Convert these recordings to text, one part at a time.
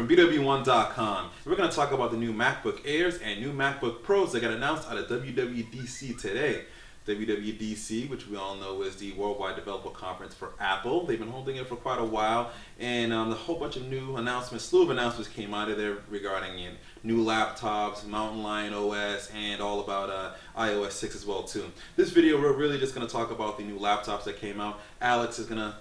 from BW1.com. We're going to talk about the new MacBook Airs and new MacBook Pros that got announced out of WWDC today. WWDC, which we all know is the Worldwide Developer Conference for Apple. They've been holding it for quite a while, and a whole bunch of new announcements, slew of announcements came out of there regarding new laptops, Mountain Lion OS, and all about iOS 6 as well too. This video, we're really just going to talk about the new laptops that came out. Alex is going to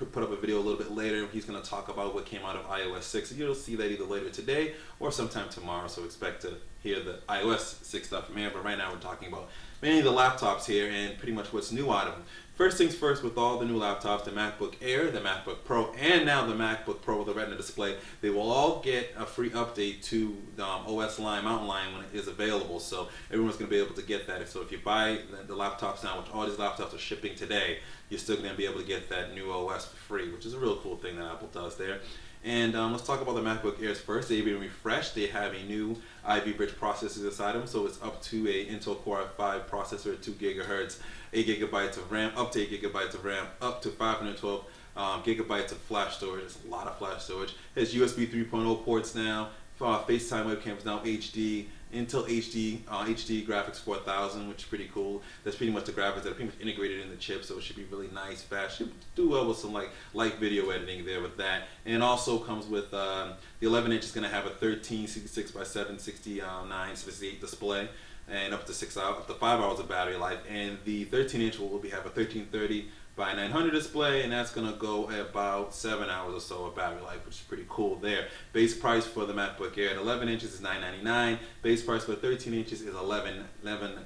put up a video a little bit later. He's going to talk about what came out of iOS 6. You'll see that either later today or sometime tomorrow, so expect to hear the iOS 6 stuff from here. But right now we're talking about mainly the laptops here and pretty much what's new out of them. First things first, with all the new laptops, the MacBook Air, the MacBook Pro, and now the MacBook Pro with the Retina display, they will all get a free update to the OS Line, Mountain Lion, when it is available. So everyone's going to be able to get that. So if you buy the laptops now, which all these laptops are shipping today, you're still going to be able to get that new OS for free, which is a real cool thing that Apple does there. And let's talk about the MacBook Airs first. They've been refreshed. They have a new Ivy Bridge processor inside them, so it's up to a Intel Core i5 processor, 2 GHz, 8 GB of RAM, up to 8 GB of RAM, up to 512 gigabytes of flash storage. It's a lot of flash storage. It has USB 3.0 ports now. FaceTime webcam is now HD. Intel HD Graphics 4000, which is pretty cool. That's pretty much the graphics that are pretty much integrated in the chip, so it should be really nice, fast. Should do well with some light video editing there with that. And it also comes with the 11-inch is going to have a 1366x7 6968 display, and up to 5 hours of battery life. And the 13-inch will have a 1330 by 900 display, and that's going to go about 7 hours or so of battery life, which is pretty cool there. Base price for the MacBook Air at 11 inches is $999. Base price for 13 inches is $1199. $1,199,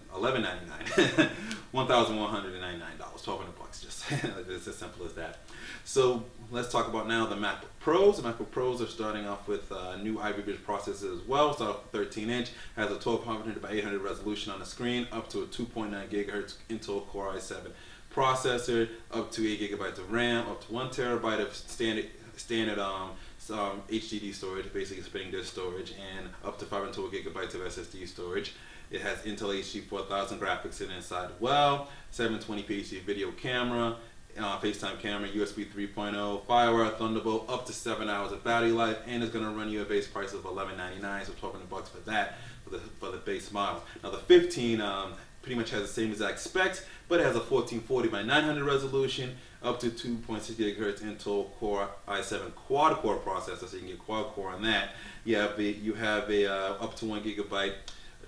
$1,200 just it's as simple as that. So let's talk about now the MacBook Pros. The MacBook Pros are starting off with new Ivy Bridge processors as well. Start off with 13-inch, has a 1200 by 800 resolution on the screen, up to a 2.9 gigahertz Intel Core i7 processor, up to 8 GB of RAM, up to 1 TB of standard HDD storage, basically spinning disk storage, and up to 512 GB of SSD storage. It has Intel HD 4000 graphics inside as well, 720p HD video camera, FaceTime camera, USB 3.0, FireWire, Thunderbolt, up to 7 hours of battery life, and it's going to run you a base price of $1199, so $1,200 for that for the base model. Now the 15 pretty much has the same exact specs, but it has a 1440 by 900 resolution, up to 2.6 gigahertz Intel Core i7 quad core processor, so you can get quad core on that. You have a up to 1 GB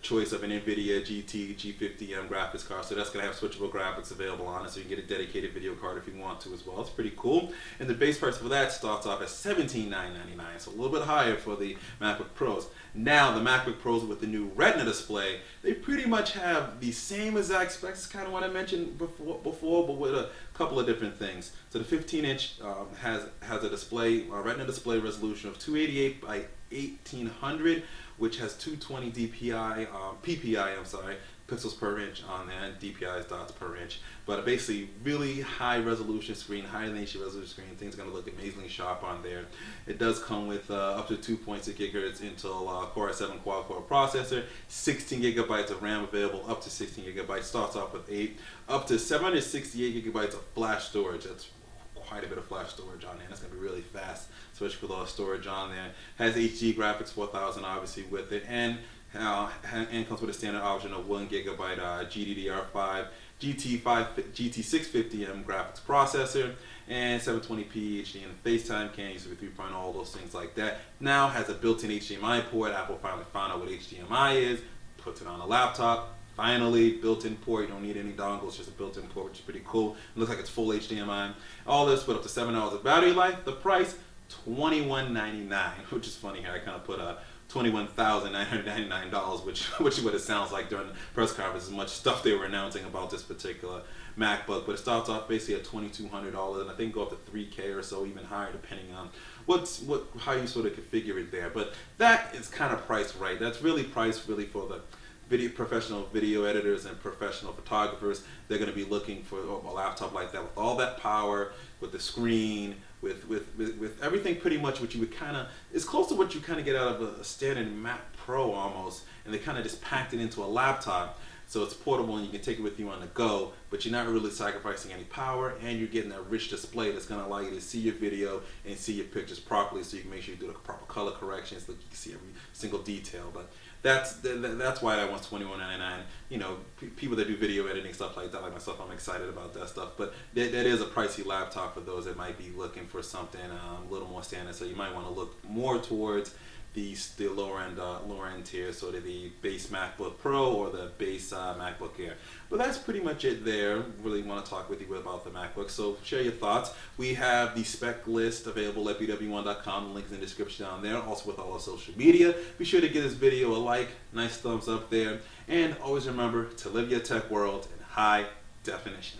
choice of an NVIDIA GT G50M graphics card, so that's going to have switchable graphics available on it, so you can get a dedicated video card if you want to as well. It's pretty cool. And the base price for that starts off at $17,999, so a little bit higher for the MacBook Pros. Now the MacBook Pros with the new Retina display, they pretty much have the same exact specs, kind of what I mentioned before, but with a couple of different things. So the 15-inch has a display, a Retina display resolution of 288 by 1800, which has 220 PPI, pixels per inch on there, and DPI is dots per inch. But basically, really high resolution screen, higher than HD resolution screen. Things are going to look amazingly sharp on there. It does come with up to 2.6 gigahertz Intel Core i7 quad core processor, 16 gigabytes of RAM available, up to 16 gigabytes. Starts off with 8, up to 768 gigabytes of flash storage. That's quite a bit of flash storage on there. That's going to be really fast, especially with all the storage on there. Has HD Graphics 4000 obviously with it, and comes with a standard option of 1 GB GDDR5 GT650M graphics processor, and 720p HD and FaceTime cam, USB 3.0, all those things like that. Now has a built-in HDMI port. Apple finally found out what HDMI is, puts it on a laptop. Finally, built-in port. You don't need any dongles, just a built-in port, which is pretty cool. It looks like it's full HDMI. All this with up to 7 hours of battery life. The price, $2199, which is funny here. I kind of put $21,999, which is what it sounds like during the press conference. As much stuff they were announcing about this particular MacBook, but it starts off basically at $2,200, and I think go up to $3K or so, even higher, depending on how you sort of configure it there. But that is kind of priced right. That's really priced for the professional video editors and professional photographers. They're going to be looking for a laptop like that with all that power, with the screen, with everything pretty much what you would kind of, it's close to what you kind of get out of a standard Mac Pro almost, and they kind of just packed it into a laptop. So it's portable and you can take it with you on the go, but you're not really sacrificing any power, and you're getting a rich display that's going to allow you to see your video and see your pictures properly, so you can make sure you do the proper color corrections so you can see every single detail. But that's why that one's $21.99. You know, people that do video editing, stuff like that, like myself, I'm excited about that stuff. But that is a pricey laptop for those that might be looking for something a little more standard. So you might want to look more towards the lower end tier, sort of the base MacBook Pro or the base MacBook Air. But that's pretty much it there. Really want to talk with you about the MacBook, so share your thoughts. We have the spec list available at bw1.com. The link's in the description down there, also with all our social media. Be sure to give this video a like, nice thumbs up there, and always remember to live your tech world in high definition.